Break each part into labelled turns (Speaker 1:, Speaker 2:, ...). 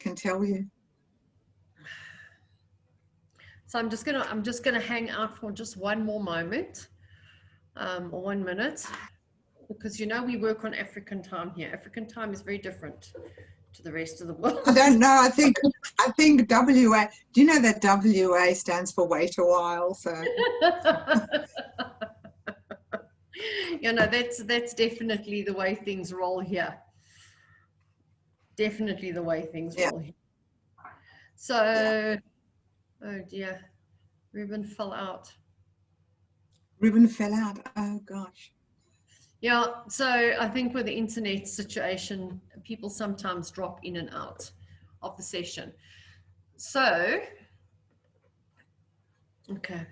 Speaker 1: can tell you.
Speaker 2: So I'm just gonna hang out for just one more moment, or 1 minute, because you know we work on African time here. African time is very different to the rest of the world.
Speaker 1: I don't know. I think WA. Do you know that WA stands for wait a while? So
Speaker 2: you know, that's definitely the way things roll here. Definitely the way things roll here. So, oh dear, Ruben fell out.
Speaker 1: Ruben fell out. Oh gosh.
Speaker 2: Yeah, so I think with the internet situation, people sometimes drop in and out of the session. So, okay.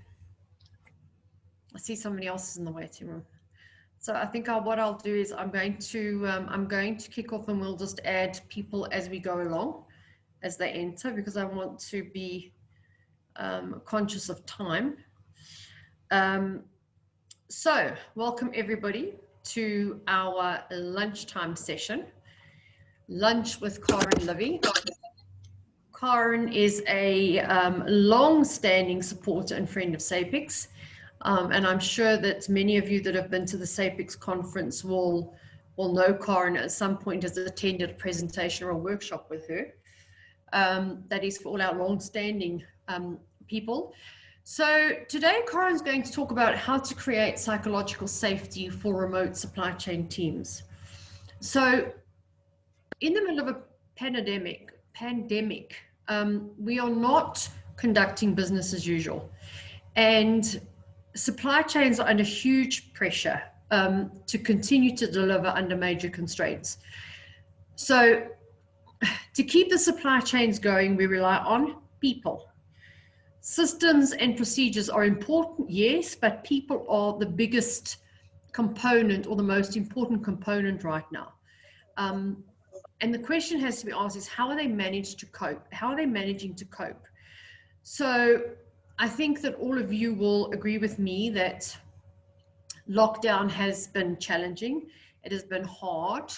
Speaker 2: I see somebody else is in the waiting room. So I think what I'll do is I'm going to kick off, and we'll just add people as we go along, as they enter, because I want to be conscious of time. So welcome everybody to our lunchtime session, Lunch with Karen Livey. Karen is a long-standing supporter and friend of SAPIX. And I'm sure that many of you that have been to the SAPIX conference will know Karen at some point has attended a presentation or a workshop with her. That is for all our long-standing people. So today, Karen's going to talk about how to create psychological safety for remote supply chain teams. So in the middle of a pandemic, we are not conducting business as usual. And supply chains are under huge pressure to continue to deliver under major constraints. So to keep the supply chains going, we rely on people. Systems and procedures are important, yes, but people are the biggest component or the most important component right now. And the question has to be asked is, how are they managed to cope? How are they managing to cope? So I think that all of you will agree with me that lockdown has been challenging. It has been hard.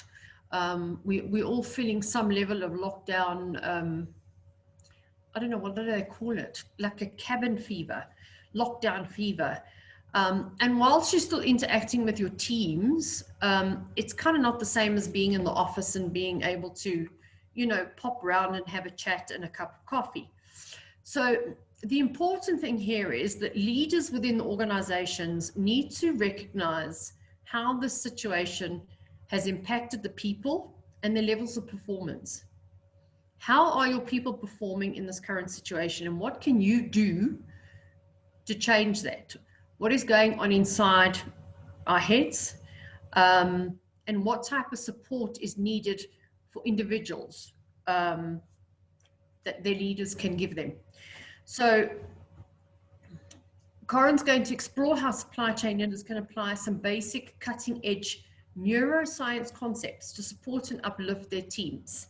Speaker 2: We're all feeling some level of lockdown. I don't know, what do they call it? Like a cabin fever, lockdown fever. And whilst you're still interacting with your teams, it's kind of not the same as being in the office and being able to, you know, pop around and have a chat and a cup of coffee. So the important thing here is that leaders within the organizations need to recognize how this situation has impacted the people and their levels of performance. How are your people performing in this current situation, and what can you do to change that? What is going on inside our heads, and what type of support is needed for individuals that their leaders can give them? So Karen's going to explore how supply chain leaders can apply some basic cutting-edge neuroscience concepts to support and uplift their teams,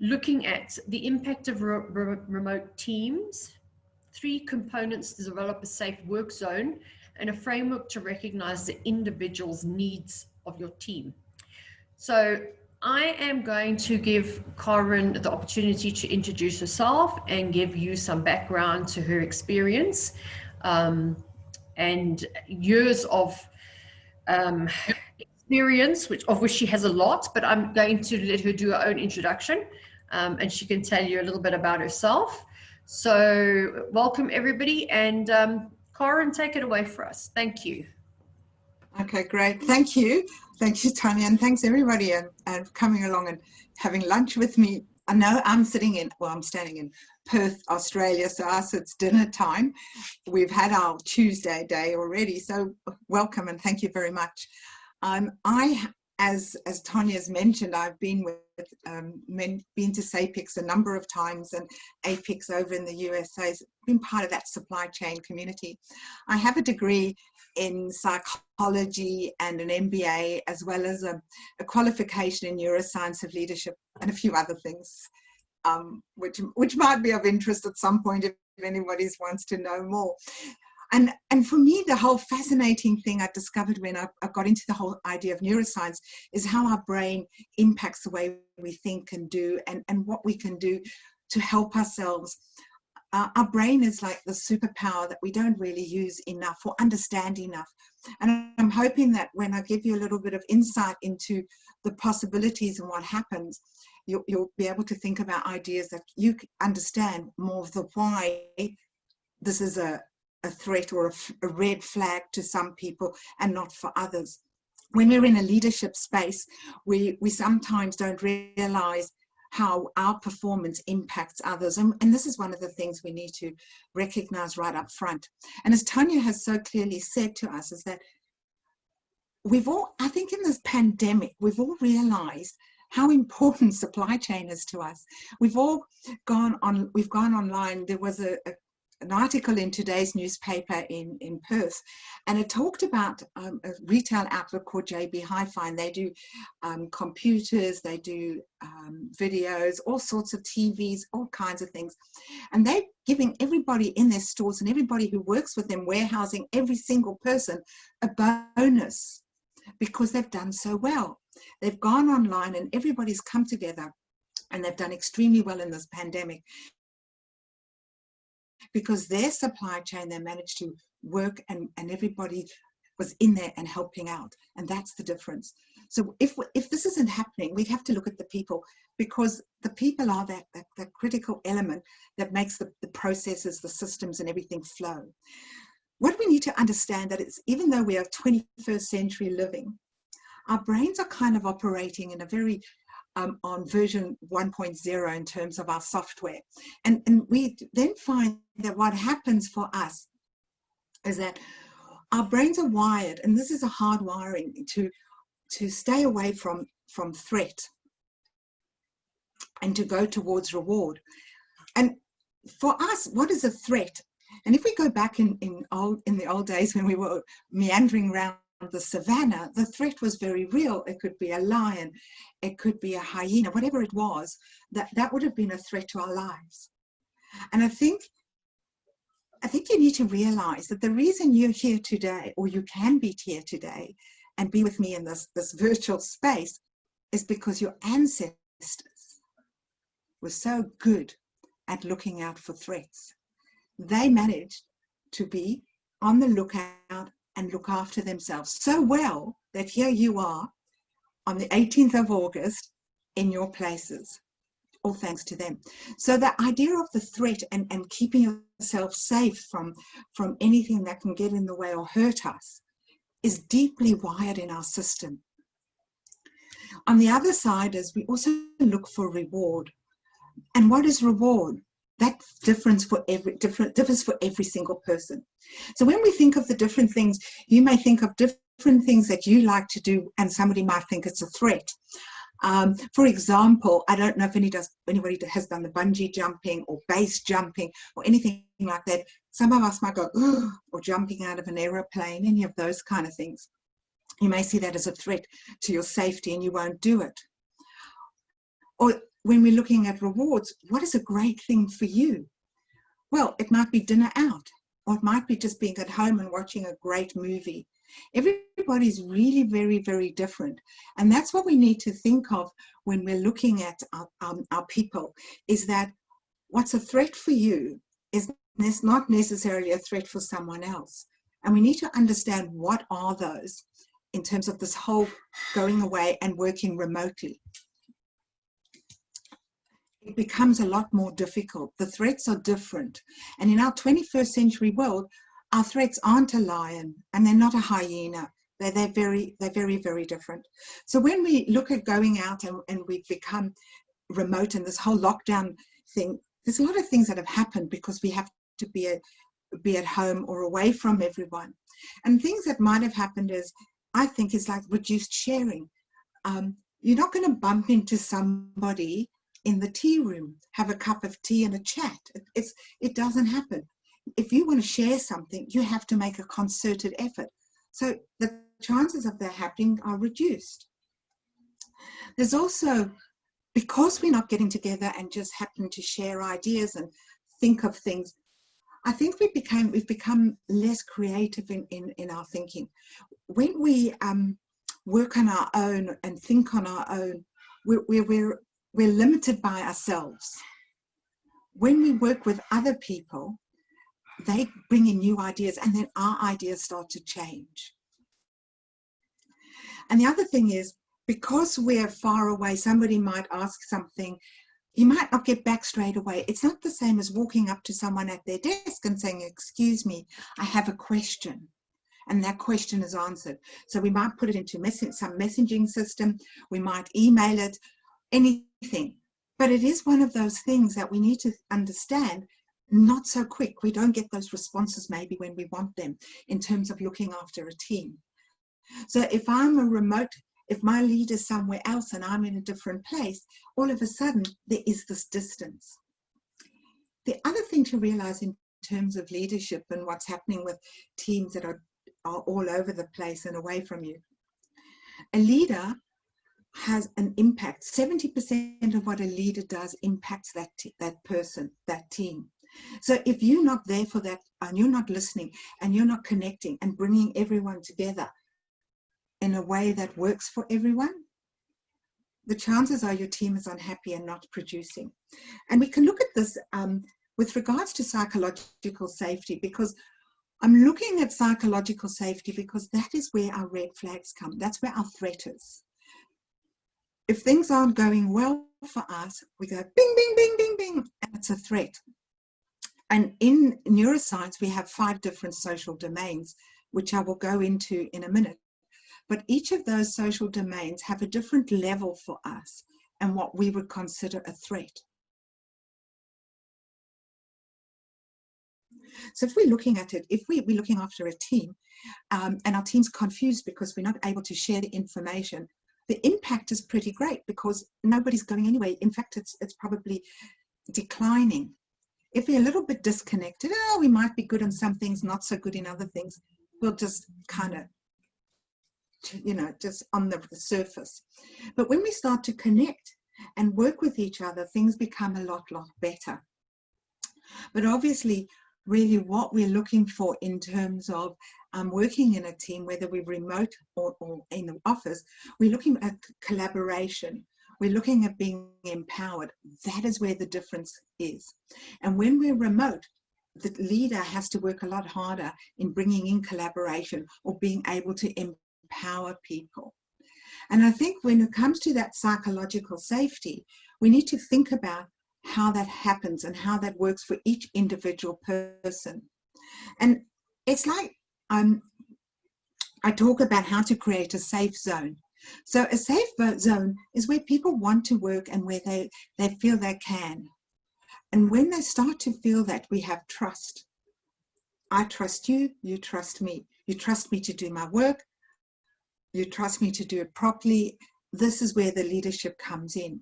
Speaker 2: looking at the impact of remote teams, 3 components to develop a safe work zone, and a framework to recognize the individual's needs of your team. So I am going to give Karen the opportunity to introduce herself and give you some background to her experience and years of experience, of which she has a lot, but I'm going to let her do her own introduction, and she can tell you a little bit about herself. So welcome everybody, and Karen, take it away for us. Thank you.
Speaker 1: Okay, great. Thank you. Thank you, Tanya, and thanks everybody and coming along and having lunch with me. I know I'm standing in Perth, Australia, so us it's dinner time. We've had our Tuesday day already, so welcome and thank you very much. As Tanya's mentioned, I've been to SAPIX a number of times, and APIX over in the USA has been part of that supply chain community. I have a degree in psychology and an MBA, as well as a qualification in neuroscience of leadership and a few other things, which might be of interest at some point if anybody wants to know more. And for me, the whole fascinating thing I discovered when I got into the whole idea of neuroscience is how our brain impacts the way we think and do, and what we can do to help ourselves. Our brain is like the superpower that we don't really use enough or understand enough. And I'm hoping that when I give you a little bit of insight into the possibilities and what happens, you'll be able to think about ideas that you understand more of the why this is a threat or a red flag to some people and not for others. When we're in a leadership space, we sometimes don't realize how our performance impacts others. And this is one of the things we need to recognize right up front. And as Tanya has so clearly said to us, is that I think in this pandemic, we've all realized how important supply chain is to us. We've gone online. There was an article in today's newspaper in Perth, and it talked about a retail outlet called JB Hi-Fi, and they do computers, they do videos, all sorts of TVs, all kinds of things. And they're giving everybody in their stores and everybody who works with them, warehousing, every single person, a bonus because they've done so well. They've gone online and everybody's come together, and they've done extremely well in this pandemic, because their supply chain, they managed to work, and everybody was in there and helping out. And that's the difference. So if this isn't happening, we have to look at the people, because the people are that critical element that makes the processes, the systems and everything flow. What we need to understand that it's, even though we are 21st century living, our brains are kind of operating in a very on version 1.0 in terms of our software. And we then find that what happens for us is that our brains are wired, and this is a hard wiring, to stay away from threat and to go towards reward. And for us, what is a threat? And if we go back in the old days when we were meandering around the savannah, the threat was very real. It could be a lion, it could be a hyena, whatever it was, that would have been a threat to our lives. And I think you need to realize that the reason you're here today, or you can be here today and be with me in this virtual space, is because your ancestors were so good at looking out for threats. They managed to be on the lookout and look after themselves so well that here you are on the 18th of August in your places, all thanks to them. So the idea of the threat and keeping yourself safe from anything that can get in the way or hurt us is deeply wired in our system. On the other side is we also look for reward. And what is reward? That differs for every single person. So when we think of the different things, you may think of different things that you like to do, and somebody might think it's a threat. For example, I don't know if anybody has done the bungee jumping or base jumping or anything like that. Some of us might go, oh, or jumping out of an aeroplane, any of those kind of things. You may see that as a threat to your safety and you won't do it. Or when we're looking at rewards, what is a great thing for you? Well, it might be dinner out, or it might be just being at home and watching a great movie. Everybody's really very, very different. And that's what we need to think of when we're looking at our people, is that what's a threat for you is not necessarily a threat for someone else. And we need to understand what are those in terms of this whole going away and working remotely. It becomes a lot more difficult. The threats are different. And in our 21st century world, our threats aren't a lion and they're not a hyena. They're very, very different. So when we look at going out and we've become remote and this whole lockdown thing, there's a lot of things that have happened because we have to be at home or away from everyone. And things that might have happened is, I think, is like reduced sharing. You're not going to bump into somebody in the tea room, have a cup of tea and a chat. It doesn't happen. If you want to share something, you have to make a concerted effort. So the chances of that happening are reduced. There's also, because we're not getting together and just happen to share ideas and think of things, I think we've become less creative in our thinking. When we work on our own and think on our own, we're limited by ourselves. When we work with other people, they bring in new ideas, and then our ideas start to change. And the other thing is, because we're far away, somebody might ask something, you might not get back straight away. It's not the same as walking up to someone at their desk and saying, excuse me, I have a question. And that question is answered. So we might put it into some messaging system. We might email it, anything. But it is one of those things that we need to understand, not so quick. We don't get those responses maybe when we want them in terms of looking after a team. So if I'm a remote, if my lead is somewhere else and I'm in a different place, all of a sudden there is this distance. The other thing to realize in terms of leadership and what's happening with teams that are all over the place and away from you, a leader has an impact. 70% of what a leader does impacts that person, that team. So if you're not there for that, and you're not listening, and you're not connecting and bringing everyone together in a way that works for everyone, the chances are your team is unhappy and not producing. And we can look at this with regards to psychological safety, because I'm looking at psychological safety because that is where our red flags come. That's where our threat is. If things aren't going well for us, we go bing, bing, bing, bing, bing, and it's a threat. And in neuroscience, we have 5 different social domains, which I will go into in a minute. But each of those social domains have a different level for us and what we would consider a threat. So if we're looking at it, if we're looking after a team and our team's confused because we're not able to share the information, the impact is pretty great because nobody's going anywhere. In fact, it's probably declining. If we're a little bit disconnected, we might be good in some things, not so good in other things, we'll just kind of, just on the surface. But when we start to connect and work with each other, things become a lot better. But obviously, really what we're looking for in terms of working in a team, whether we're remote or in the office, we're looking at collaboration. We're looking at being empowered. That is where the difference is. And when we're remote, the leader has to work a lot harder in bringing in collaboration or being able to empower people. And I think when it comes to that psychological safety, we need to think about how that happens and how that works for each individual person. And it's like I talk about how to create a safe zone. So a safe zone is where people want to work and where they feel they can. And when they start to feel that, we have trust. I trust you, you trust me. You trust me to do my work. You trust me to do it properly. This is where the leadership comes in.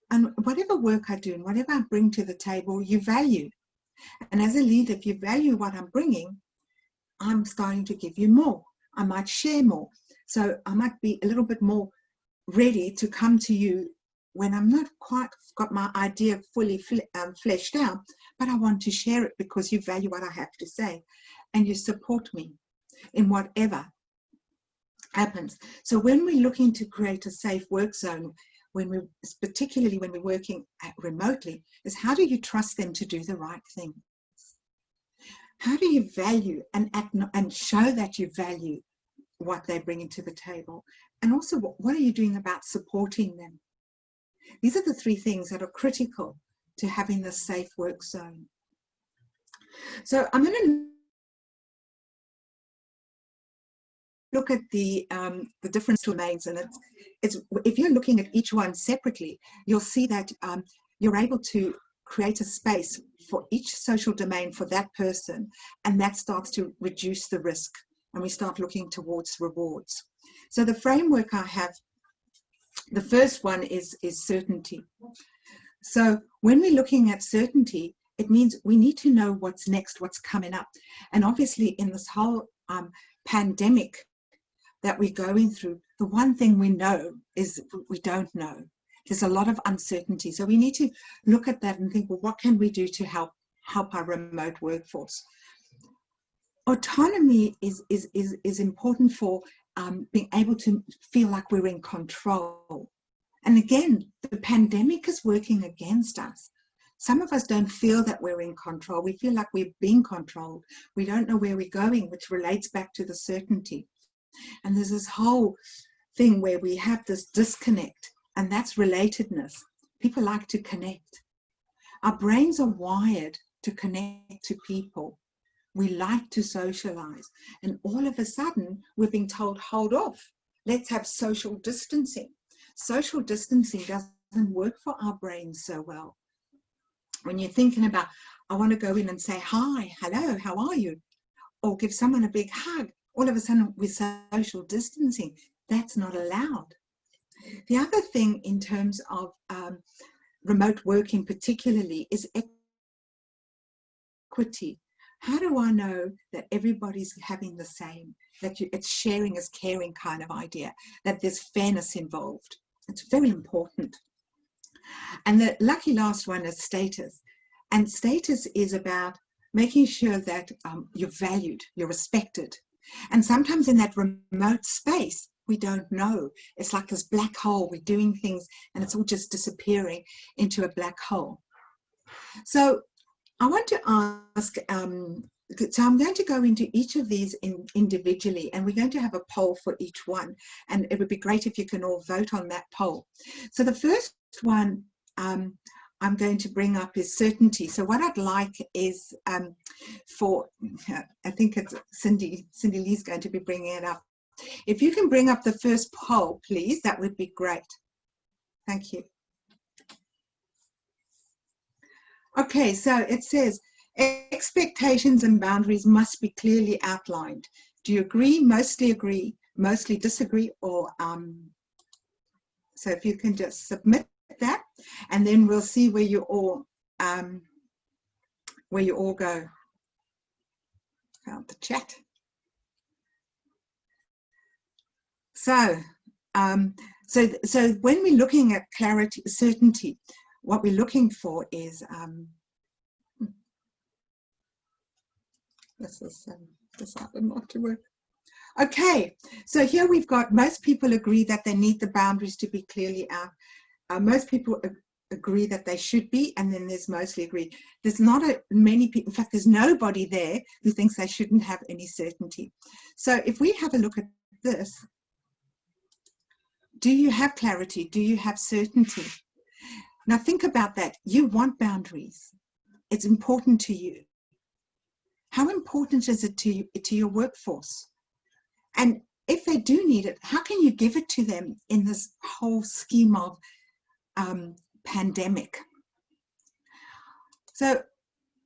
Speaker 1: And whatever work I do and whatever I bring to the table, you value. And as a leader, if you value what I'm bringing, I'm starting to give you more. I might share more. So I might be a little bit more ready to come to you when I'm not quite got my idea fully fleshed out, but I want to share it because you value what I have to say and you support me in whatever happens. So when we're looking to create a safe work zone, particularly when we're working remotely, is how do you trust them to do the right thing? How do you value and show that you value what they bring into the table? And also, what are you doing about supporting them? These are the 3 things that are critical to having the safe work zone. So I'm going to look at the different domains, and it's if you're looking at each one separately, you'll see that you're able to create a space for each social domain for that person, and that starts to reduce the risk, and we start looking towards rewards. So the framework I have, the first one is certainty. So when we're looking at certainty, it means we need to know what's next, what's coming up. And obviously in this whole pandemic that we're going through, the one thing we know is we don't know. There's a lot of uncertainty. So we need to look at that and think, well, what can we do to help help our remote workforce. Autonomy is important for being able to feel like we're in control. And again, the pandemic is working against us. Some of us don't feel that we're in control. We feel like we're being controlled. We don't know where we're going, which relates back to the certainty. And there's this whole thing where we have this disconnect, and that's relatedness. People like to connect. Our brains are wired to connect to people. We like to socialize. And all of a sudden, we're being told, hold off. Let's have social distancing. Social distancing doesn't work for our brains so well. When you're thinking about, I want to go in and say, hi, hello, how are you? Or give someone a big hug. All of a sudden, with social distancing, that's not allowed. The other thing in terms of remote working particularly is equity. How do I know that everybody's having the same, that it's sharing is caring kind of idea, that there's fairness involved? It's very important. And the lucky last one is status. And status is about making sure that you're valued, you're respected. And sometimes in that remote space, we don't know. It's like this black hole. We're doing things and it's all just disappearing into a black hole. So I want to ask, so I'm going to go into each of these individually, and we're going to have a poll for each one. And it would be great if you can all vote on that poll. So the first one I'm going to bring up is certainty. So what I'd like is for, I think it's Cindy Lee's going to be bringing it up. If you can bring up the first poll, please, that would be great. Thank you. Okay, so it says, expectations and boundaries must be clearly outlined. Do you agree, mostly disagree, or so if you can just submit that, and then we'll see where you all go. Found the chat. So, so when we're looking at clarity, certainty, what we're looking for is this decided not to work. Okay, so here we've got most people agree that they need the boundaries to be clearly out. Most people agree that they should be, and then there's mostly agree. There's not many people, in fact, there's nobody there who thinks they shouldn't have any certainty. So if we have a look at this, do you have clarity? Do you have certainty? Now think about that. You want boundaries. It's important to you. How important is it to your workforce? And if they do need it, how can you give it to them in this whole scheme of pandemic? So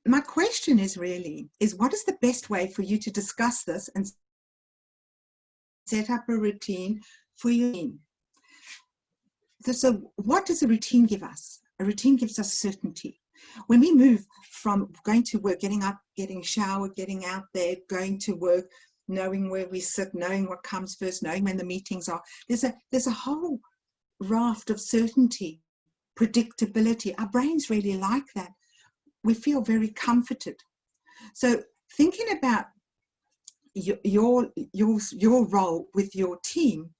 Speaker 1: my question is really, what is the best way for you to discuss this and set up a routine for your team? So what does a routine give us? A routine gives us certainty. When we move from going to work, getting up, getting a shower, getting out there, going to work, knowing where we sit, knowing what comes first, knowing when the meetings are, there's a whole raft of certainty, predictability. Our brains really like that. We feel very comforted. So thinking about your role with your team,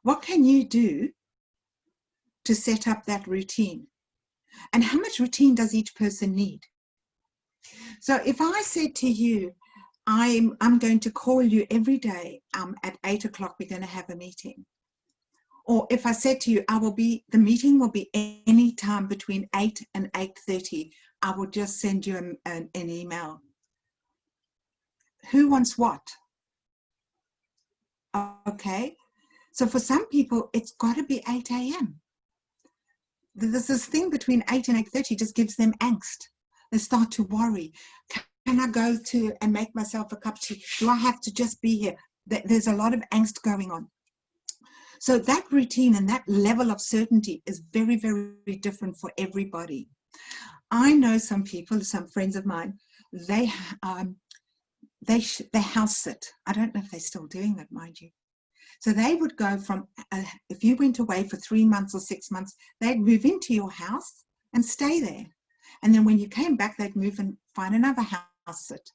Speaker 1: what can you do to set up that routine? And how much routine does each person need? So if I said to you, I'm going to call you every day at 8 o'clock, we're going to have a meeting. Or if I said to you, the meeting will be any time between 8 and 8:30, I will just send you an email. Who wants what? Okay. So for some people, it's got to be 8 a.m. There's this thing between 8 and 8:30 just gives them angst. They start to worry. Can I go to and make myself a cup of tea? Do I have to just be here? There's a lot of angst going on. So that routine and that level of certainty is very, very different for everybody. I know some people, some friends of mine, they house sit. I don't know if they're still doing that, mind you. So they would go from, if you went away for 3 months or 6 months, they'd move into your house and stay there. And then when you came back, they'd move and find another house sit.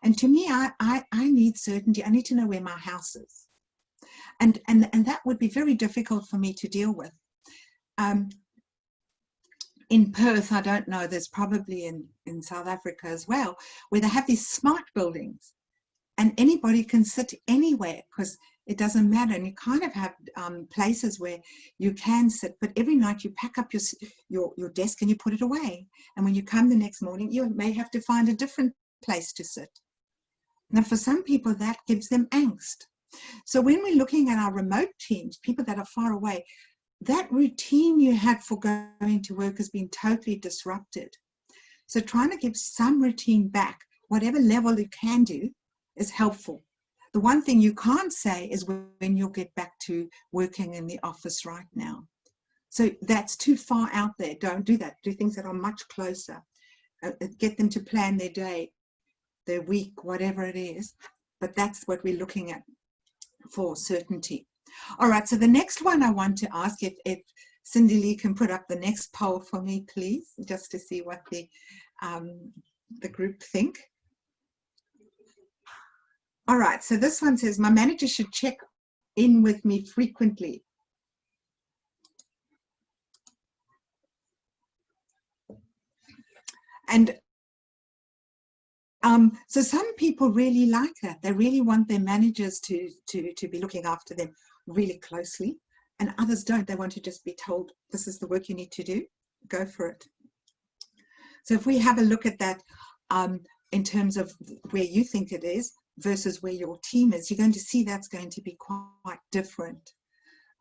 Speaker 1: And to me, I need certainty. I need to know where my house is. And that would be very difficult for me to deal with. In Perth, I don't know, there's probably in South Africa as well, where they have these smart buildings and anybody can sit anywhere because it doesn't matter. And you kind of have places where you can sit, but every night you pack up your desk and you put it away. And when you come the next morning, you may have to find a different place to sit. Now, for some people, that gives them angst. So when we're looking at our remote teams, people that are far away, that routine you had for going to work has been totally disrupted. So trying to give some routine back, whatever level you can do, is helpful. The one thing you can't say is when you'll get back to working in the office right now. So that's too far out there. Don't do that. Do things that are much closer. Get them to plan their day, their week, whatever it is. But that's what we're looking at for certainty. All right, so the next one I want to ask, if Cindy Lee can put up the next poll for me, please, just to see what the group think. All right, so this one says, my manager should check in with me frequently. And so some people really like that. They really want their managers to be looking after them really closely, and others don't. They want to just be told, this is the work you need to do, go for it. So if we have a look at that in terms of where you think it is versus where your team is, you're going to see that's going to be quite different.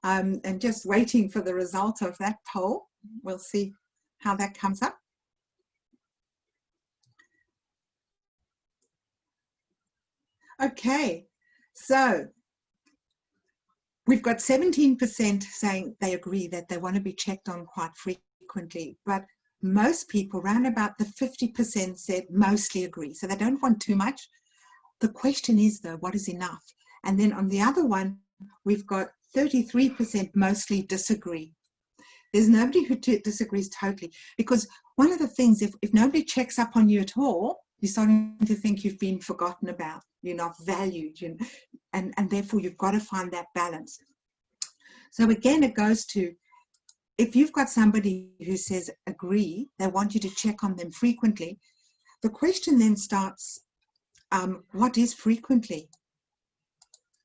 Speaker 1: And just waiting for the result of that poll, we'll see how that comes up. Okay, so we've got 17% saying they agree that they want to be checked on quite frequently, but most people, around about the 50%, said mostly agree. So they don't want too much. The question is, though, what is enough? And then on the other one, we've got 33% mostly disagree. There's nobody who disagrees totally, because one of the things, if nobody checks up on you at all, you're starting to think you've been forgotten about, you're not valued, and therefore you've got to find that balance. So again, it goes to, if you've got somebody who says agree, they want you to check on them frequently, the question then starts, what is frequently?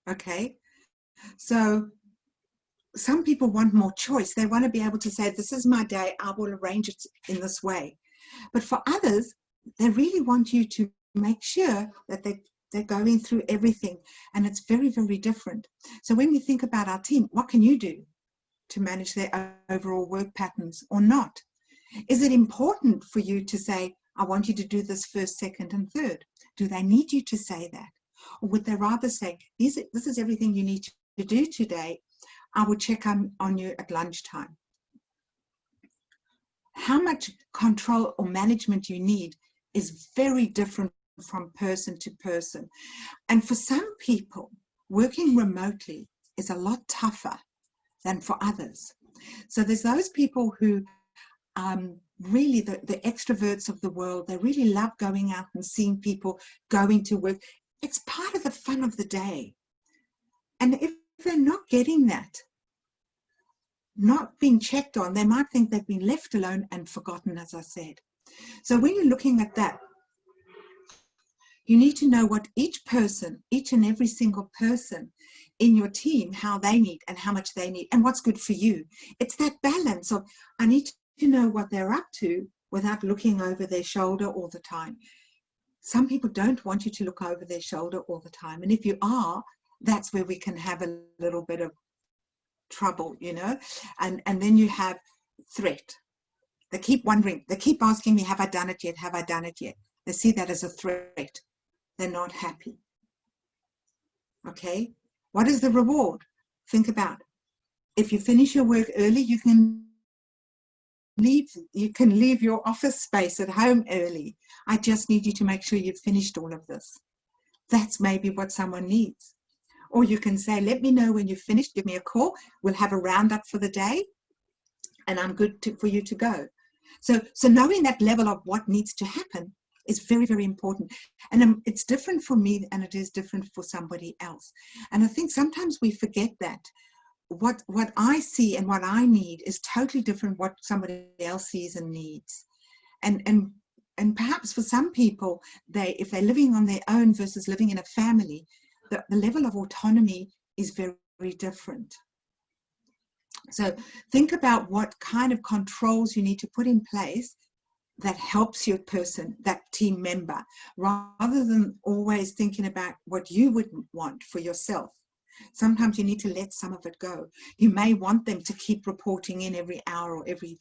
Speaker 1: Okay, so some people want more choice. They want to be able to say, this is my day, I will arrange it in this way. But for others, they really want you to make sure that they're going through everything, and it's very, very different. So when we think about our team, what can you do to manage their overall work patterns or not? Is it important for you to say, I want you to do this first, second, and third? Do they need you to say that? Or would they rather say, this is everything you need to do today, I will check on you at lunchtime? How much control or management you need is very different from person to person. And for some people, working remotely is a lot tougher than for others. So there's those people who really, the extroverts of the world, they really love going out and seeing people, going to work. It's part of the fun of the day. And if they're not getting that, not being checked on, they might think they've been left alone and forgotten, as I said. So when you're looking at that, you need to know what each person, each and every single person in your team, how they need and how much they need and what's good for you. It's that balance of, I need to know what they're up to without looking over their shoulder all the time. Some people don't want you to look over their shoulder all the time. And if you are, that's where we can have a little bit of trouble, and then you have threat. They keep wondering, they keep asking me, have I done it yet? Have I done it yet? They see that as a threat. They're not happy. Okay, what is the reward? Think about it. If you finish your work early, you can leave your office space at home early. I just need you to make sure you've finished all of this. That's maybe what someone needs. Or you can say, let me know when you've finished, give me a call. We'll have a roundup for the day and I'm good for you to go. So knowing that level of what needs to happen is very, very important. And it's different for me and it is different for somebody else. And I think sometimes we forget that what I see and what I need is totally different what somebody else sees and needs. And perhaps for some people, if they're living on their own versus living in a family, the level of autonomy is very, very different. So think about what kind of controls you need to put in place that helps your person, that team member, rather than always thinking about what you would want for yourself. Sometimes you need to let some of it go. You may want them to keep reporting in every hour or every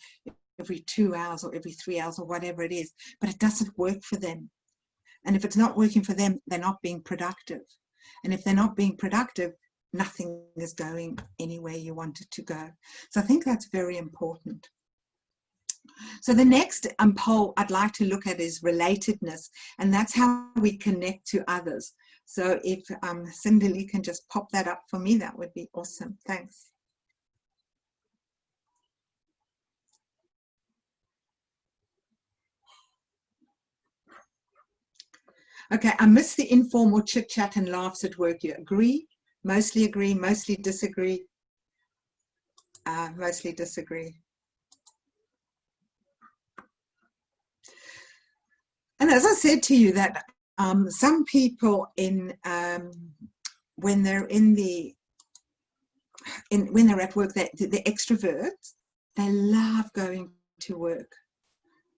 Speaker 1: 2 hours or every 3 hours or whatever it is, but it doesn't work for them. And if it's not working for them, they're not being productive. And if they're not being productive, nothing is going anywhere you want it to go. So I think that's very important. So the next pole I'd like to look at is relatedness, and that's how we connect to others. So if Cindy Lee can just pop that up for me, that would be awesome. Thanks. Okay, I miss the informal chit chat and laughs at work. You agree, mostly disagree, mostly disagree. And as I said to you, that some people when they're when they're at work, the extroverts, they love going to work.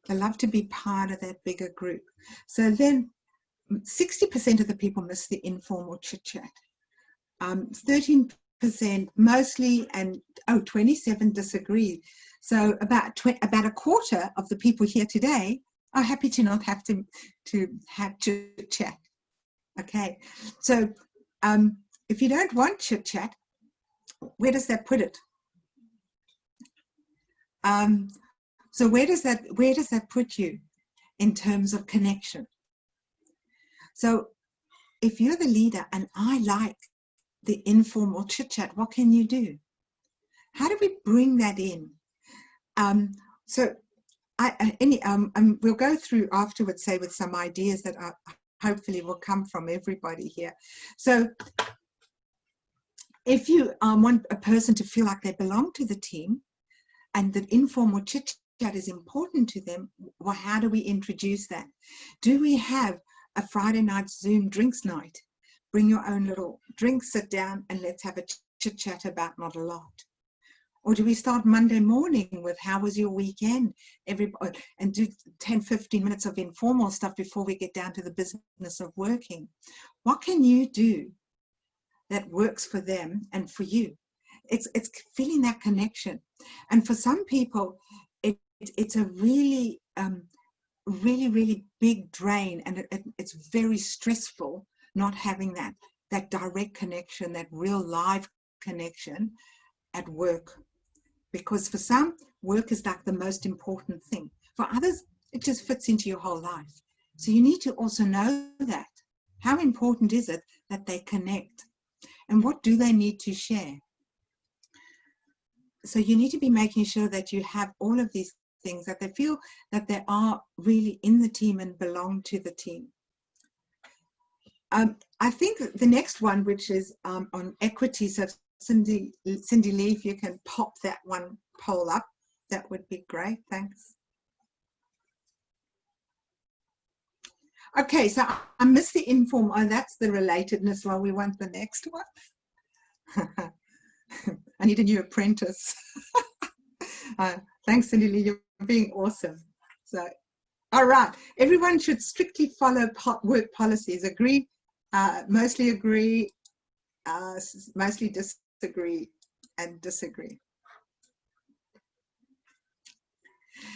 Speaker 1: They love to be part of that bigger group. So then 60% of the people miss the informal chit chat. 13% mostly, and 27 disagree. So about a quarter of the people here today are happy to not have to have chit chat. Okay, so if you don't want chit chat, where does that put it? So where does that put you in terms of connection? So if you're the leader and I like the informal chit chat, what can you do? How do we bring that in? We'll go through afterwards, say, with some ideas that hopefully will come from everybody here. So if you want a person to feel like they belong to the team and that informal chit chat is important to them, well, how do we introduce that? Do we have a Friday night Zoom drinks night? Bring your own little drink, sit down, and let's have a chit chat about not a lot. Or do we start Monday morning with how was your weekend? Everybody, and do 10, 15 minutes of informal stuff before we get down to the business of working. What can you do that works for them and for you? It's feeling that connection. And for some people, it's a really, really big drain, and it's very stressful not having that direct connection, that real live connection at work. Because for some, work is like the most important thing. For others, it just fits into your whole life. So you need to also know that. How important is it that they connect? And what do they need to share? So you need to be making sure that you have all of these things, that they feel that they are really in the team and belong to the team. I think the next one, which is on equity, so Cindy Lee, if you can pop that one poll up, that would be great. Thanks. Okay, so I missed the informal. Oh, that's the relatedness. Well, we want the next one. I need a new apprentice. Thanks, Cindy Lee. You're being awesome. So, all right. Everyone should strictly follow work policies. Agree, mostly agree, mostly disagree, and disagree.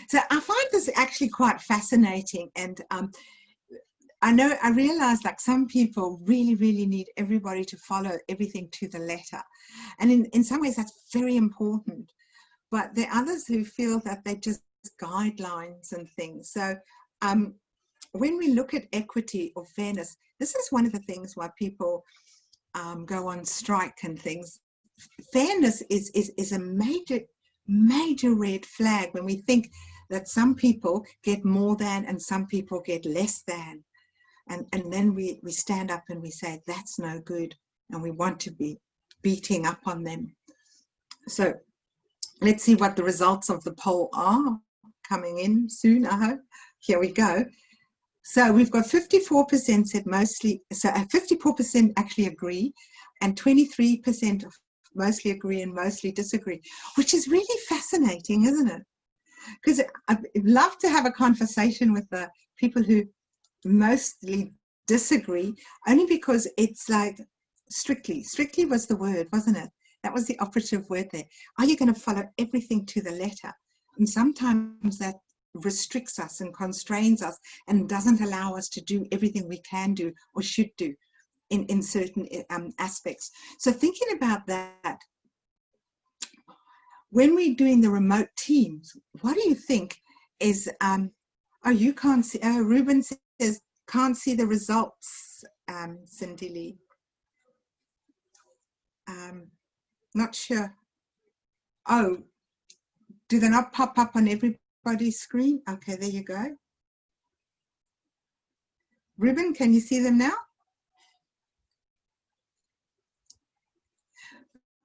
Speaker 1: So I find this actually quite fascinating, and I realize like some people really need everybody to follow everything to the letter, and in some ways that's very important, but there are others who feel that they're just guidelines and things. So when we look at equity or fairness, this is one of the things why people go on strike and things. Fairness is a major red flag when we think that some people get more than and some people get less than. And then we stand up and we say, that's no good. And we want to be beating up on them. So let's see what the results of the poll are, coming in soon, I hope. Here we go. So we've got 54% said mostly, so 54% actually agree, and 23% mostly agree and mostly disagree, which is really fascinating, isn't it? Because I'd love to have a conversation with the people who mostly disagree, only because it's like strictly was the word, wasn't it? That was the operative word there. Are you going to follow everything to the letter? And sometimes that restricts us and constrains us and doesn't allow us to do everything we can do or should do in certain aspects. So thinking about that, when we're doing the remote teams, what do you think is, oh, you can't see, Ruben says, can't see the results, Cindy Lee. Not sure. Oh, do they not pop up on everybody's screen? Okay, there you go. Ruben, can you see them now?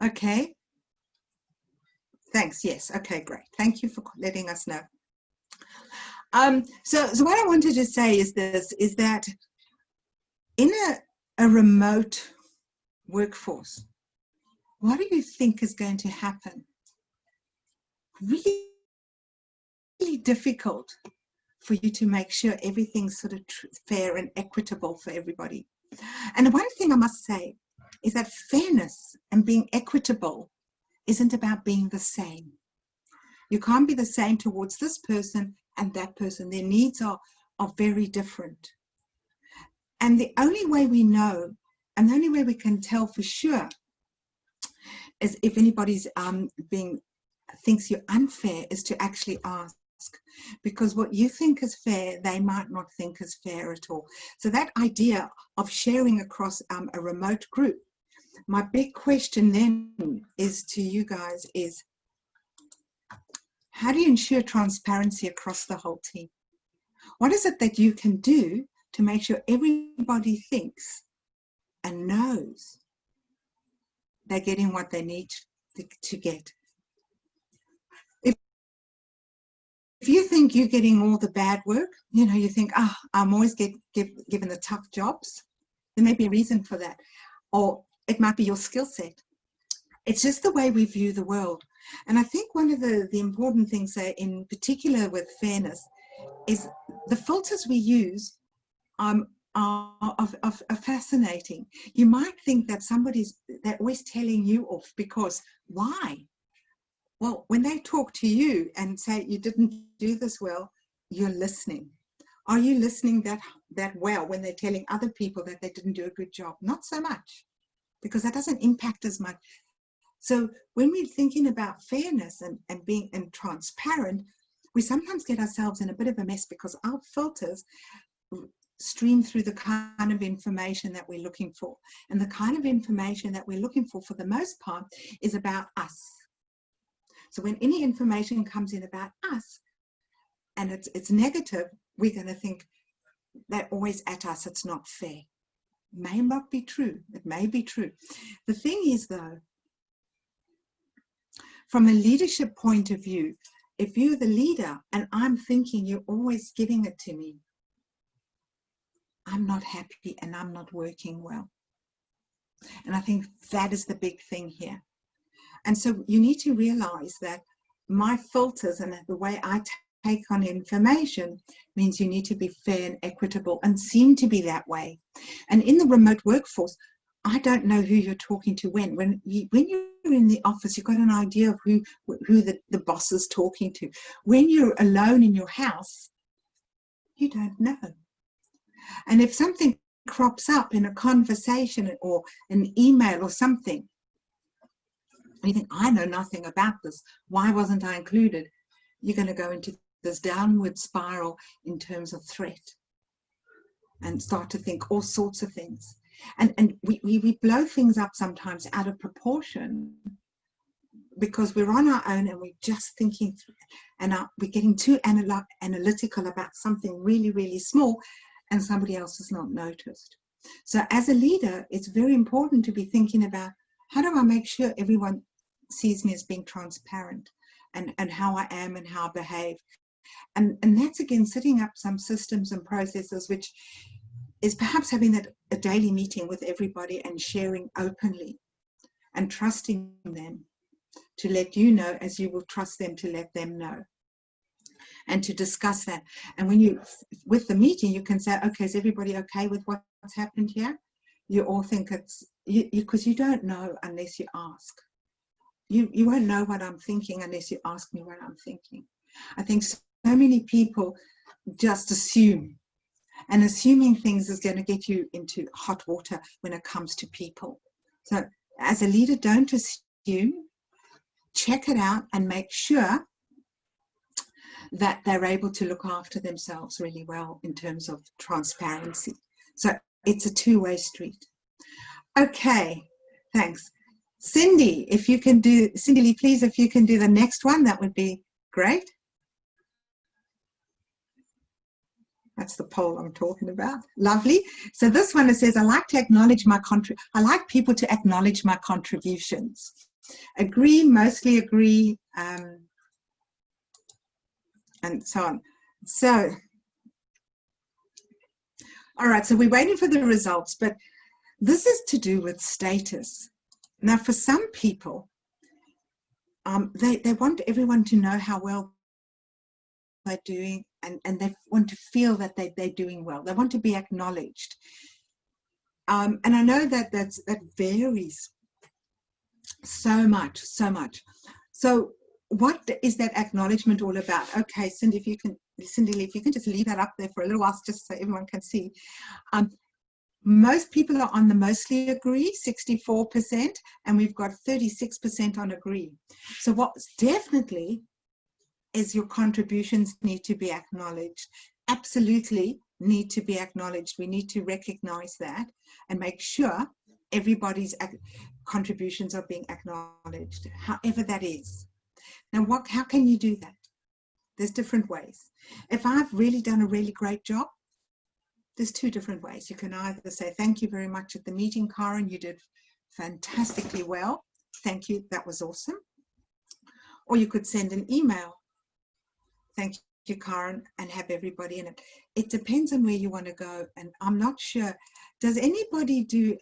Speaker 1: Okay. Thanks. Yes. Okay, great. Thank you for letting us know. So what I wanted to say is this, is that in a remote workforce, what do you think is going to happen? Really difficult for you to make sure everything's sort of fair and equitable for everybody. And one thing I must say is that fairness and being equitable isn't about being the same. You can't be the same towards this person and that person. Their needs are very different. And the only way we know, and the only way we can tell for sure, is if anybody's thinks you're unfair, is to actually ask. Because what you think is fair, they might not think is fair at all. So that idea of sharing across a remote group, my big question then is to you guys is, how do you ensure transparency across the whole team? What is it that you can do to make sure everybody thinks and knows they're getting what they need to get? If you think you're getting all the bad work, you know, you think, oh, I'm always given the tough jobs, there may be a reason for that. Or it might be your skill set. It's just the way we view the world. And I think one of the important things there, in particular with fairness, is the filters we use are fascinating. You might think that they're always telling you off, because why? Well, when they talk to you and say you didn't do this well, you're listening. Are you listening that well when they're telling other people that they didn't do a good job? Not so much, because that doesn't impact as much. So when we're thinking about fairness and being transparent, we sometimes get ourselves in a bit of a mess, because our filters stream through the kind of information that we're looking for. And the kind of information that we're looking for the most part, is about us. So when any information comes in about us and it's negative, we're going to think they're always at us, it's not fair. May not be true. It may be true. The thing is, though, from a leadership point of view, if you're the leader and I'm thinking you're always giving it to me, I'm not happy and I'm not working well. And I think that is the big thing here. And so you need to realize that my filters and the way I take on information means you need to be fair and equitable and seem to be that way. And in the remote workforce, I don't know who you're talking to when. When you're in the office, you've got an idea of who the boss is talking to. When you're alone in your house, you don't know. And if something crops up in a conversation or an email or something, you think, I know nothing about this. Why wasn't I included? You're going to go into this downward spiral in terms of threat and start to think all sorts of things. And we blow things up sometimes out of proportion because we're on our own and we're just thinking through, and we're getting too analytical about something really, really small, and somebody else has not noticed. So as a leader, it's very important to be thinking about, how do I make sure everyone sees me as being transparent, and how I am and how I behave. And that's, again, setting up some systems and processes, which is perhaps having a daily meeting with everybody and sharing openly and trusting them to let you know as you will trust them to let them know, and to discuss that. And when you, with the meeting, you can say, okay, is everybody okay with what's happened here? You all think it's, because you don't know unless you ask. You won't know what I'm thinking unless you ask me what I'm thinking. I think so many people just assume, and assuming things is going to get you into hot water when it comes to people. So as a leader, don't assume, check it out and make sure that they're able to look after themselves really well in terms of transparency. So it's a two-way street. Okay, thanks. Cindy, if you can do, Cindy Lee, please, if you can do the next one, that would be great. That's the poll I'm talking about. Lovely. So this one, it says, I like to acknowledge I like people to acknowledge my contributions. Agree, mostly agree, and so on. So, all right, so we're waiting for the results, but this is to do with status. Now, for some people, they want everyone to know how well they're doing, and they want to feel that they're doing well. They want to be acknowledged. And I know that that varies so much. So what is that acknowledgement all about? Okay, Cindy Lee, if you can just leave that up there for a little while, just so everyone can see. Most people are on the mostly agree, 64%, and we've got 36% on agree. So what's definitely is your contributions need to be acknowledged. Absolutely need to be acknowledged. We need to recognize that and make sure everybody's contributions are being acknowledged, however that is. Now, how can you do that? There's different ways. If I've really done a really great job, there's two different ways. You can either say, thank you very much at the meeting, Karen, you did fantastically well. Thank you, that was awesome. Or you could send an email. Thank you, Karen, and have everybody in it. It depends on where you want to go. And I'm not sure, does anybody do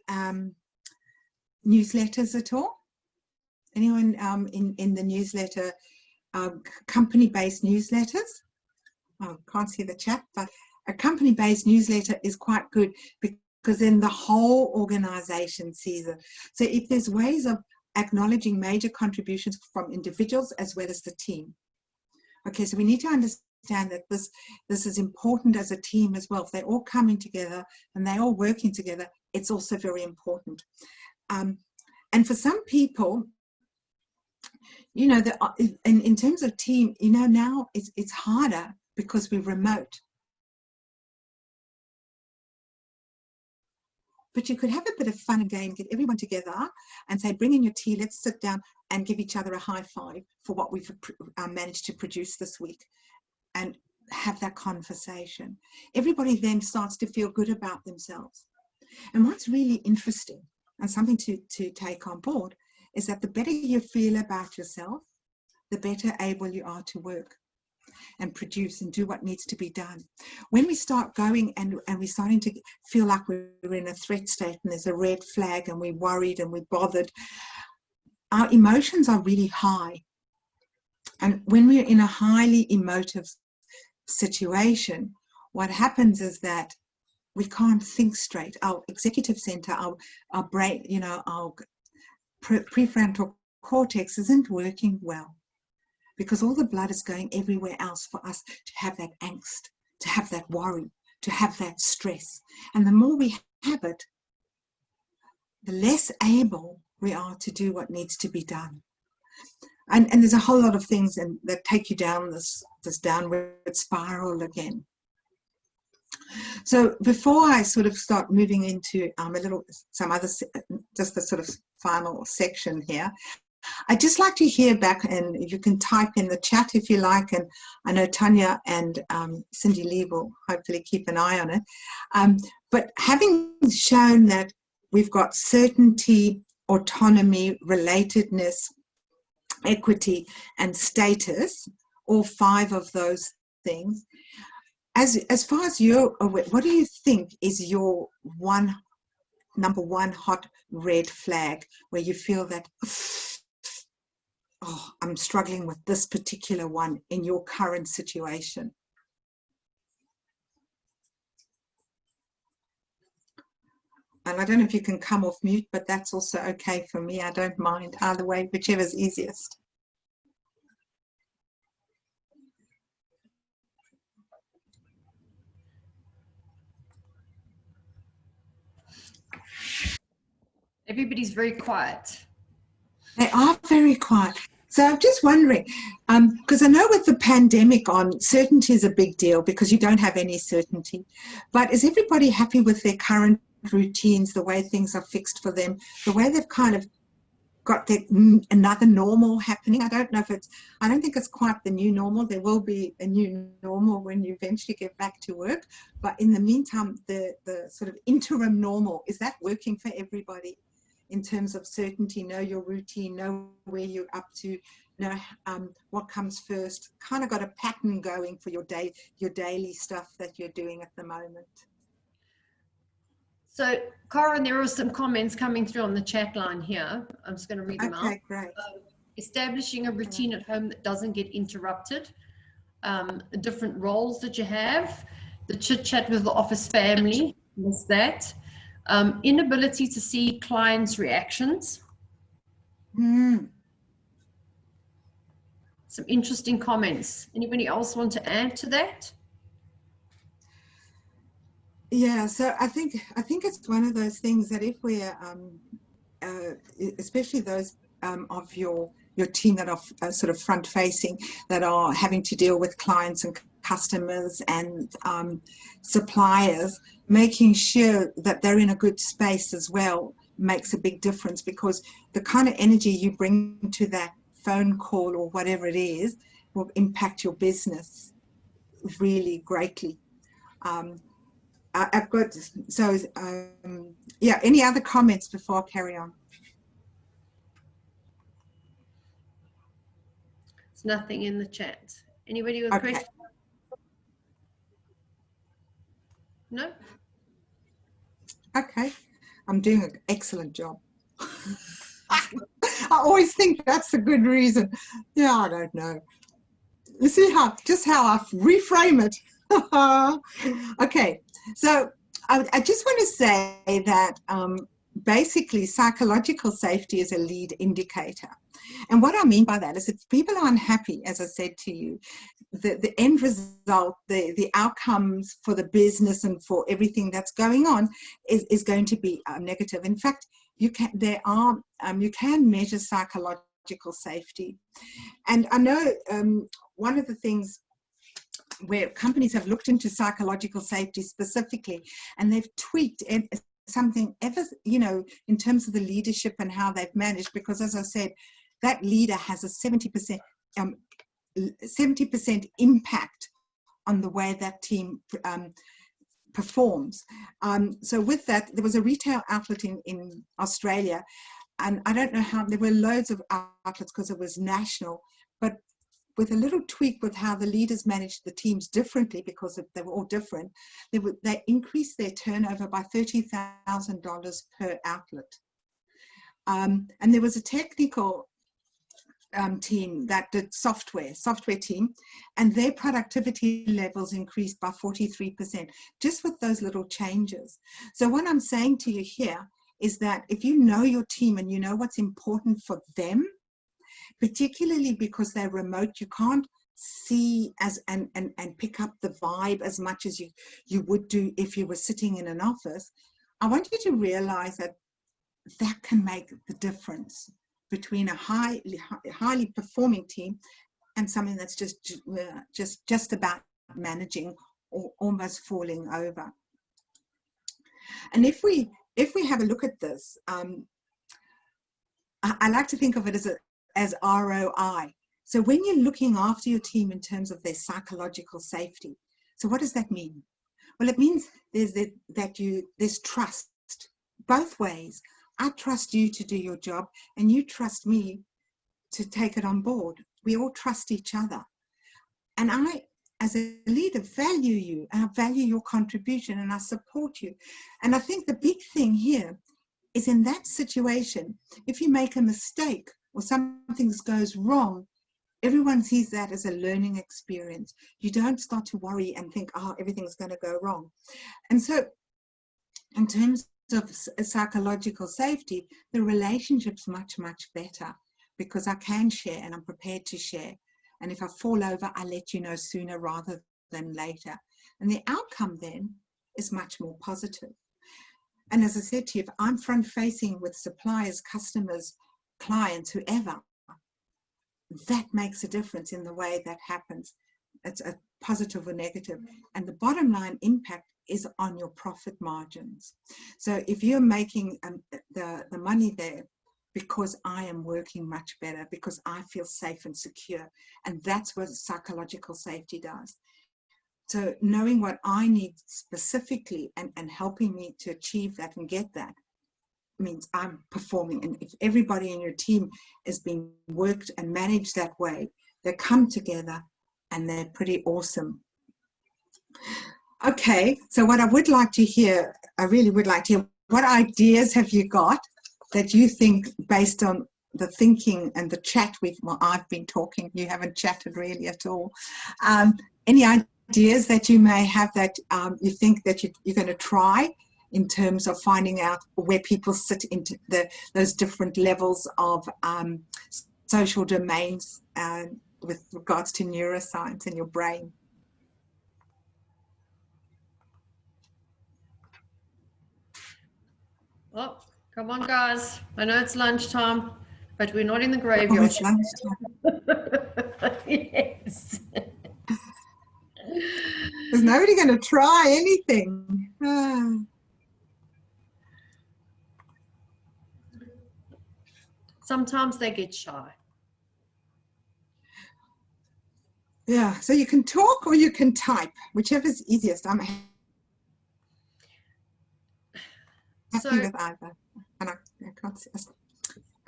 Speaker 1: newsletters at all? Anyone in the newsletter, company-based newsletters? Oh, can't see the chat, but a company-based newsletter is quite good because then the whole organization sees it. So if there's ways of acknowledging major contributions from individuals as well as the team. Okay, so we need to understand that this is important as a team as well. If they're all coming together and they're all working together, it's also very important. And for some people, you know, in terms of team, you know, now it's harder because we're remote. But you could have a bit of fun and game, get everyone together and say, bring in your tea, let's sit down and give each other a high five for what we've managed to produce this week, and have that conversation. Everybody then starts to feel good about themselves. And what's really interesting and something to take on board is that the better you feel about yourself, the better able you are to work and produce and do what needs to be done. When we start going and we're starting to feel like we're in a threat state and there's a red flag and we're worried and we're bothered, our emotions are really high. And when we're in a highly emotive situation, what happens is that we can't think straight. Our executive center, our brain, you know, our prefrontal cortex isn't working well, because all the blood is going everywhere else for us to have that angst, to have that worry, to have that stress. And the more we have it, the less able we are to do what needs to be done. And there's a whole lot of things that take you down this downward spiral again. So before I sort of start moving into just the sort of final section here, I'd just like to hear back, and you can type in the chat if you like, and I know Tanya and Cindy Lee will hopefully keep an eye on it. But having shown that we've got certainty, autonomy, relatedness, equity, and status, all 5 of those things, as far as you're aware, what do you think is your number one hot red flag where you feel that, oh, I'm struggling with this particular one in your current situation? And I don't know if you can come off mute, but that's also okay for me. I don't mind either way, whichever's easiest.
Speaker 2: Everybody's very quiet.
Speaker 1: They are very quiet. So I'm just wondering, because I know with the pandemic on, certainty is a big deal because you don't have any certainty. But is everybody happy with their current routines, the way things are fixed for them, the way they've kind of got their, another normal happening? I don't know if it's, I don't think it's quite the new normal. There will be a new normal when you eventually get back to work. But in the meantime, the sort of interim normal, is that working for everybody? In terms of certainty, know your routine, know where you're up to, know what comes first, kind of got a pattern going for your day, your daily stuff that you're doing at the moment.
Speaker 2: So, Karen, there are some comments coming through on the chat line here. I'm just going to read them out.
Speaker 1: Okay, great.
Speaker 2: Establishing a routine at home that doesn't get interrupted, different roles that you have, the chit-chat with the office family, miss that. Inability to see clients' reactions. Some interesting comments. Anybody else want to add to that?
Speaker 1: Yeah, so I think it's one of those things that if we're, especially those of your team that are sort of front facing, that are having to deal with clients and customers and suppliers, making sure that they're in a good space as well makes a big difference, because the kind of energy you bring to that phone call or whatever it is will impact your business really greatly. I've got, so yeah, any other comments before I carry on?
Speaker 2: There's nothing in the chat. Anybody with a question? No?
Speaker 1: Okay, I'm doing an excellent job. I always think that's a good reason. Yeah, I don't know. You see just how I reframe it. Okay, so I just want to say that basically psychological safety is a lead indicator. And what I mean by that is if people are unhappy, as I said to you, the end result, the outcomes for the business and for everything that's going on is going to be negative. In fact, you can measure psychological safety. And I know one of the things where companies have looked into psychological safety specifically, and they've tweaked something ever, you know, in terms of the leadership and how they've managed, because as I said, that leader has a 70% impact on the way that team performs. So with that, there was a retail outlet in Australia, and I don't know how, there were loads of outlets because it was national, but with a little tweak with how the leaders managed the teams differently, because they were all different, they increased their turnover by $30,000 per outlet. And there was a technical team that did software team, and their productivity levels increased by 43% just with those little changes. So what I'm saying to you here is that if you know your team and you know what's important for them, particularly because they're remote, you can't see and pick up the vibe as much as you would do if you were sitting in an office. I want you to realize that can make the difference between a highly performing team and something that's just about managing or almost falling over. And if we have a look at this, I like to think of it as ROI. So when you're looking after your team in terms of their psychological safety, so what does that mean? Well, it means there's trust both ways. I trust you to do your job, and you trust me to take it on board. We all trust each other. And I, as a leader, value you, and I value your contribution, and I support you. And I think the big thing here is, in that situation, if you make a mistake or something goes wrong, everyone sees that as a learning experience. You don't start to worry and think, oh, everything's going to go wrong. And so in terms of psychological safety, the relationship's much, much better, because I can share and I'm prepared to share. And if I fall over, I let you know sooner rather than later. And the outcome then is much more positive. And as I said to you, if I'm front facing with suppliers, customers, clients, whoever, that makes a difference in the way that happens. It's a positive or negative. And the bottom line impact is on your profit margins. So if you're making the money there because I am working much better, because I feel safe and secure, and that's what psychological safety does. So knowing what I need specifically and helping me to achieve that and get that means I'm performing. And if everybody in your team is being worked and managed that way, they come together and they're pretty awesome. Okay, so what I would like to hear, I really would like to hear, what ideas have you got that you think, based on the thinking and the chat I've been talking, you haven't chatted really at all. Any ideas that you may have that you think that you're going to try in terms of finding out where people sit into those different levels of social domains with regards to neuroscience in your brain?
Speaker 2: Oh, come on, guys. I know it's lunchtime, but we're not in the graveyard.
Speaker 1: Oh, it's lunchtime.
Speaker 2: Yes.
Speaker 1: There's nobody going to try anything.
Speaker 2: Sometimes they get shy.
Speaker 1: Yeah, so you can talk or you can type, whichever's easiest. I'm happy with either. And I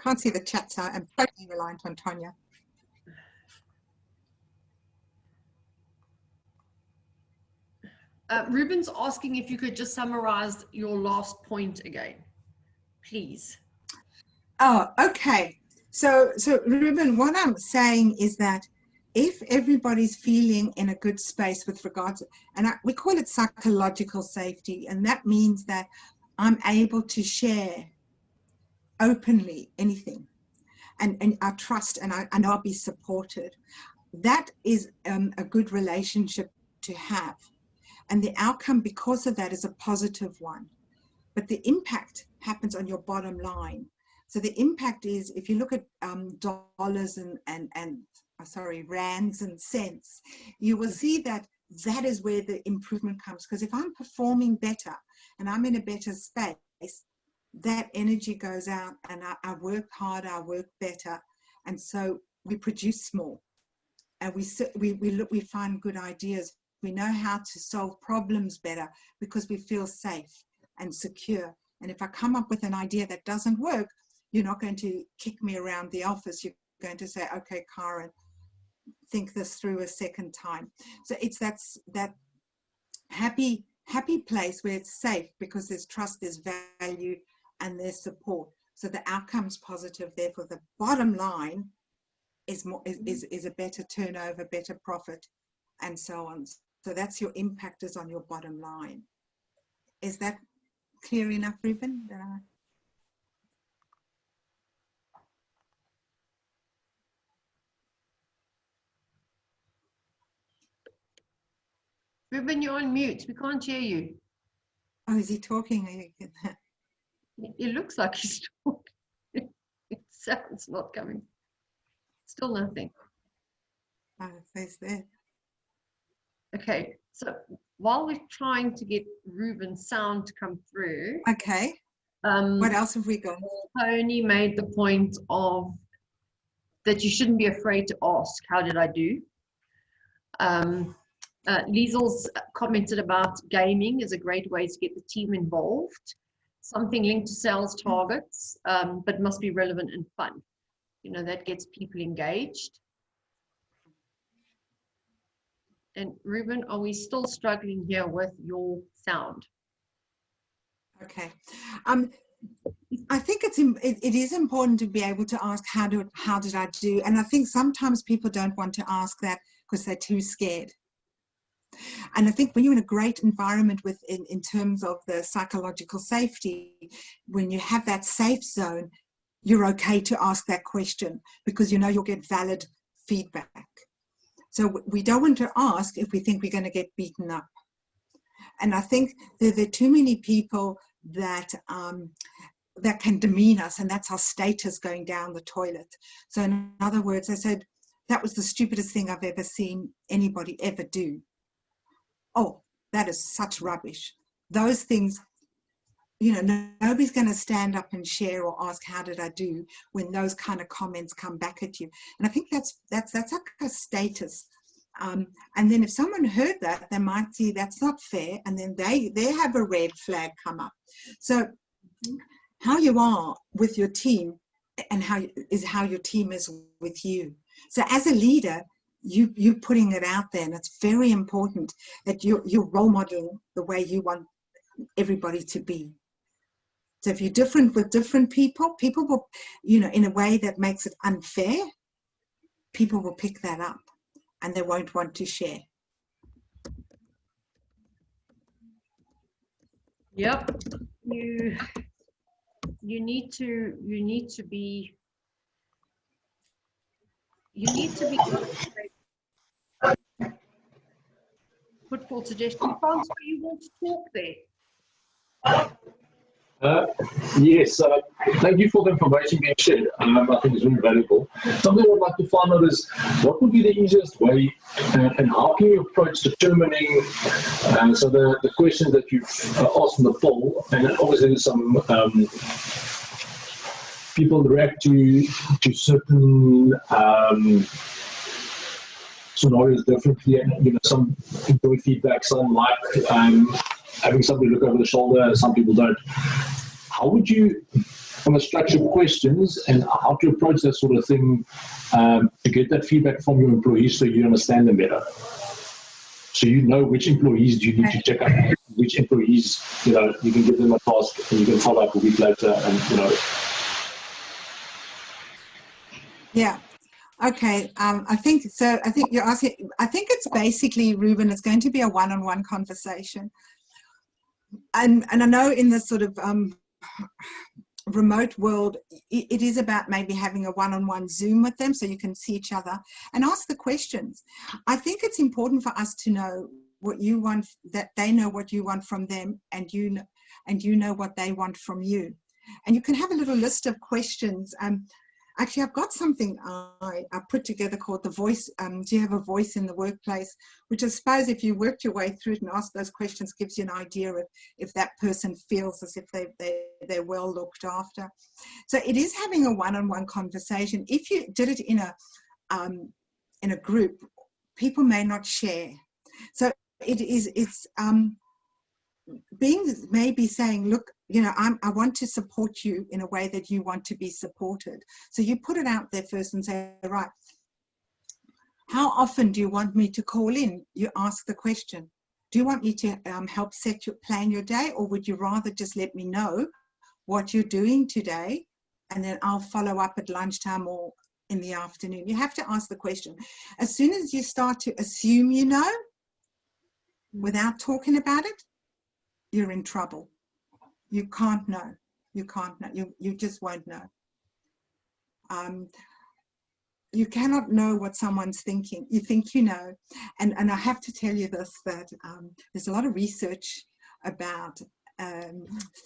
Speaker 1: can't see the chat, so I'm totally reliant on Tonya.
Speaker 2: Ruben's asking if you could just summarize your last point again, please.
Speaker 1: Oh, okay. So Ruben, what I'm saying is that if everybody's feeling in a good space with regards, we call it psychological safety, and that means that I'm able to share openly anything, and I trust, and I know I'll be supported. That is a good relationship to have. And the outcome because of that is a positive one. But the impact happens on your bottom line. So the impact is, if you look at dollars and rands and cents, you will see that that is where the improvement comes. Because if I'm performing better and I'm in a better space, that energy goes out, and I work harder, I work better. And so we produce more, and we find good ideas. We know how to solve problems better because we feel safe and secure. And if I come up with an idea that doesn't work, you're not going to kick me around the office. You're going to say, okay, Karen, think this through a second time. So it's that happy place where it's safe because there's trust, there's value, and there's support. So the outcome's positive. Therefore, the bottom line is a better turnover, better profit, and so on. So that's your impact is on your bottom line. Is that clear enough, Ruben?
Speaker 2: Ruben, you're on mute. We can't hear you.
Speaker 1: Oh, is he talking?
Speaker 2: It looks like he's talking. It sounds not coming. Still nothing.
Speaker 1: Oh, it's there.
Speaker 2: Okay, so while we're trying to get Ruben's sound to come through.
Speaker 1: Okay. What else have we got?
Speaker 2: Tony made the point of that you shouldn't be afraid to ask, how did I do? Liesel's commented about gaming is a great way to get the team involved. Something linked to sales targets, but must be relevant and fun. You know, that gets people engaged. And Ruben, are we still struggling here with your sound?
Speaker 1: Okay. I think it is important to be able to ask, how did I do? And I think sometimes people don't want to ask that because they're too scared. And I think when you're in a great environment in terms of the psychological safety, when you have that safe zone, you're okay to ask that question because you know you'll get valid feedback. So we don't want to ask if we think we're going to get beaten up. And I think there are too many people that that can demean us, and that's our status going down the toilet. So in other words, I said, that was the stupidest thing I've ever seen anybody ever do. Oh, that is such rubbish. Those things, you know, nobody's going to stand up and share or ask, how did I do, when those kind of comments come back at you. And I think that's like a status. And then if someone heard that, they might see that's not fair, and then they have a red flag come up. So how you are with your team and how your team is with you. So as a leader, you putting it out there, and it's very important that you're role modeling the way you want everybody to be. So if you're different with different people will, you know, in a way that makes it unfair, people will pick that up and they won't want to share.
Speaker 2: Yep. You need to be put forward suggestions. Francois, you want to talk there?
Speaker 3: Yes, thank you for the information being shared. I think it's really valuable. Something I would like to find out is what would be the easiest way and how can you approach determining so the questions that you've asked in the poll, and obviously some people react to certain scenarios differently, and you know, some enjoy feedback, some like having somebody look over the shoulder, some people don't. How would you, from a structured questions and how to approach that sort of thing to get that feedback from your employees so you understand them better? So you know which employees do you need to check out, which employees, you know, you can give them a task and you can follow up a week later, and you know.
Speaker 1: Yeah. Okay. I think you're asking. I think it's basically, Ruben, it's going to be a one-on-one conversation, and I know in this sort of remote world, it is about maybe having a one-on-one Zoom with them so you can see each other and ask the questions. I think it's important for us to know what you want, that they know what you want from them, and you know what they want from you. And you can have a little list of questions. Actually, I've got something I put together called the voice. Do you have a voice in the workplace? Which I suppose if you worked your way through it and asked those questions, gives you an idea of if that person feels as if they're well looked after. So it is having a one-on-one conversation. If you did it in a group, people may not share. So it's being maybe saying, look, you know, I want to support you in a way that you want to be supported. So you put it out there first and say, right, how often do you want me to call in? You ask the question. Do you want me to help plan your day, or would you rather just let me know what you're doing today, and then I'll follow up at lunchtime or in the afternoon? You have to ask the question. As soon as you start to assume you know, without talking about it, you're in trouble. You can't know. You can't know. You just won't know. You cannot know what someone's thinking. You think you know. And I have to tell you this, that there's a lot of research about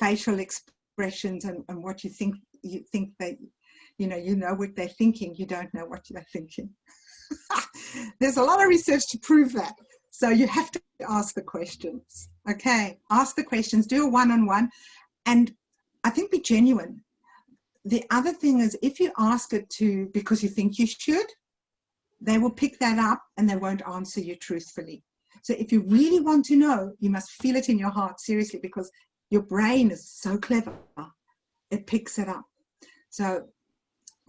Speaker 1: facial expressions and what you think they, you know what they're thinking. You don't know what they're thinking. There's a lot of research to prove that. So you have to ask the questions. Okay, ask the questions, do a one-on-one, and I think be genuine. the other thing is, if you ask it to because you think you should, they will pick that up and they won't answer you truthfully. So if you really want to know, you must feel it in your heart, seriously, because your brain is so clever. It picks it up. So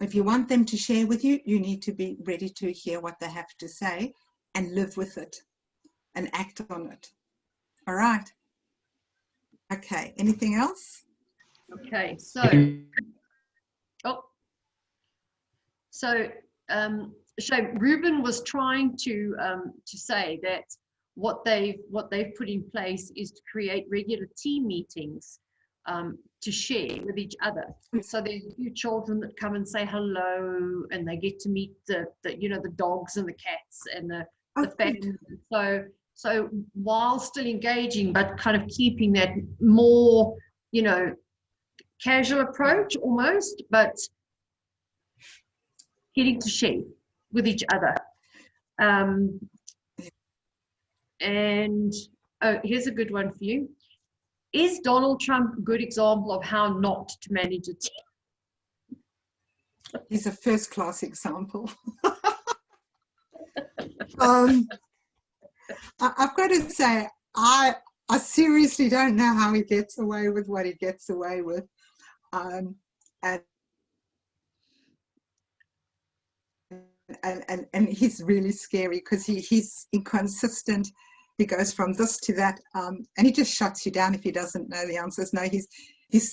Speaker 1: if you want them to share with you, you need to be ready to hear what they have to say and live with it and act on it. All right. Okay. Anything else?
Speaker 2: Okay. So, Ruben was trying to say that what they've put in place is to create regular team meetings to share with each other. So there's a few children that come and say hello, and they get to meet the dogs and the cats and the family. So while still engaging, but kind of keeping that more, casual approach almost, but getting to share with each other. And here's a good one for you. Is Donald Trump a good example of how not to manage a team?
Speaker 1: He's a first-class example. I've got to say, I seriously don't know how he gets away with what he gets away with. And he's really scary because he's inconsistent. He goes from this to that, and he just shuts you down if he doesn't know the answers. No, he's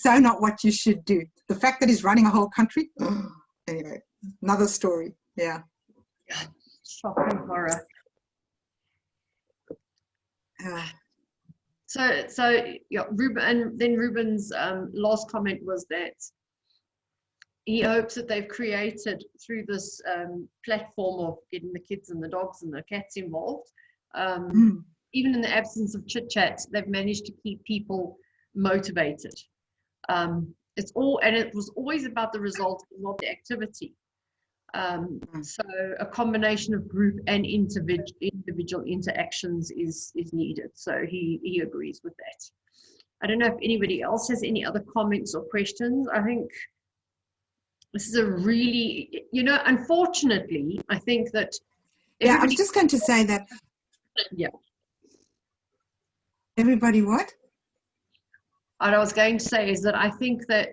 Speaker 1: so not what you should do. The fact that he's running a whole country, anyway, another story. Yeah.
Speaker 2: Shocking horror. So yeah, Ruben, and then Ruben's last comment was that he hopes that they've created through this platform of getting the kids and the dogs and the cats involved. Even in the absence of chit chat, they've managed to keep people motivated. It was always about the result, not the activity. So a combination of group and individual interactions is needed. So he agrees with that. I don't know if anybody else has any other comments or questions. I think this is a really, unfortunately, I think that.
Speaker 1: Yeah, I was just going to say that.
Speaker 2: Yeah.
Speaker 1: Everybody what?
Speaker 2: What I was going to say is that I think that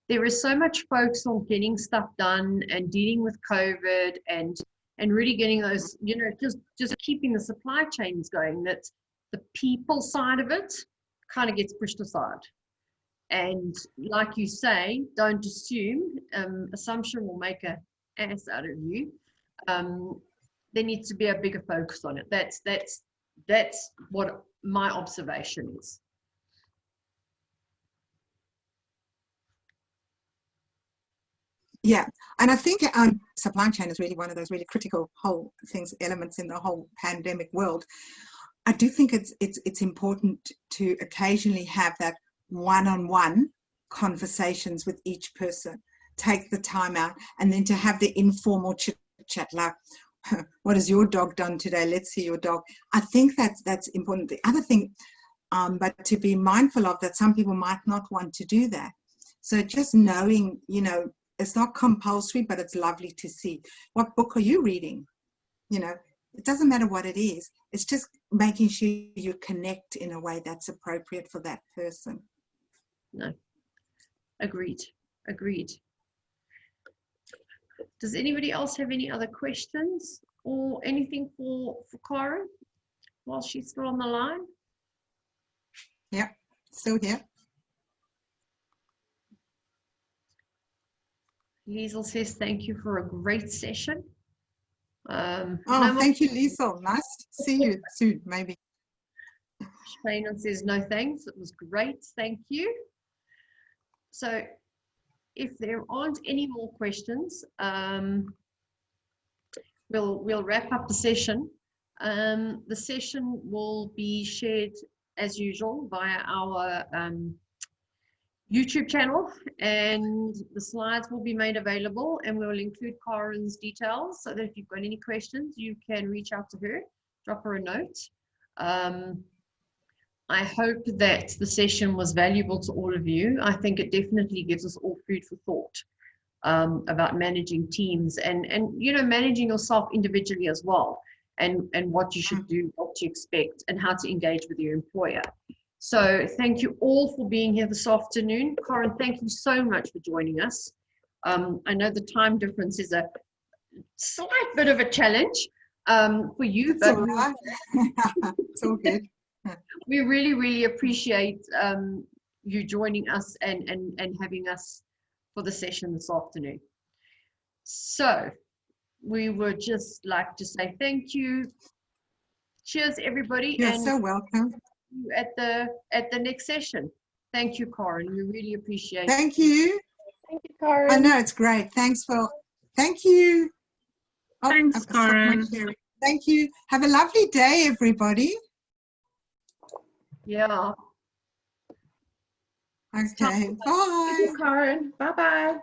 Speaker 2: there is so much focus on getting stuff done and dealing with COVID and really getting those, just keeping the supply chains going, that the people side of it kind of gets pushed aside. And like you say, don't assume. Assumption will make an ass out of you. There needs to be a bigger focus on it. That's what my observation is.
Speaker 1: Yeah, and I think supply chain is really one of those really critical elements in the whole pandemic world. I do think it's important to occasionally have that one-on-one conversations with each person. Take the time out, and then to have the informal chit chat, like, what has your dog done today? Let's see your dog. I think that's important. The other thing, but to be mindful of that, some people might not want to do that. So just knowing, it's not compulsory, but it's lovely to see. What book are you reading? It doesn't matter what it is. It's just making sure you connect in a way that's appropriate for that person.
Speaker 2: No, agreed. Does anybody else have any other questions or anything for Karen while she's still on the line?
Speaker 1: Yeah, still here.
Speaker 2: Liesl says thank you for a great session.
Speaker 1: Thank you, Liesl. Nice to see you soon, maybe.
Speaker 2: Shana says no thanks. It was great. Thank you. So if there aren't any more questions, we'll wrap up the session. The session will be shared as usual via our YouTube channel, and the slides will be made available, and we will include Karen's details so that if you've got any questions, you can reach out to her, drop her a note. I hope that the session was valuable to all of you. I think it definitely gives us all food for thought about managing teams and managing yourself individually as well, and what you should do, what to expect, and how to engage with your employer. So thank you all for being here this afternoon. Karen, thank you so much for joining us. I know the time difference is a slight bit of a challenge for you,
Speaker 1: but all right. It's all good.
Speaker 2: We really, really appreciate you joining us and having us for the session this afternoon. So we would just like to say thank you. Cheers, everybody.
Speaker 1: You're so welcome.
Speaker 2: At the next session. Thank you, Karen. We really appreciate it.
Speaker 1: Thank you.
Speaker 4: Thank you, Karen.
Speaker 1: I know, it's great. Thank you.
Speaker 4: Thanks, Karen.
Speaker 1: Thank you. Have a lovely day, everybody.
Speaker 2: Yeah.
Speaker 1: Okay, bye.
Speaker 4: Thank you, Karen. Bye-bye.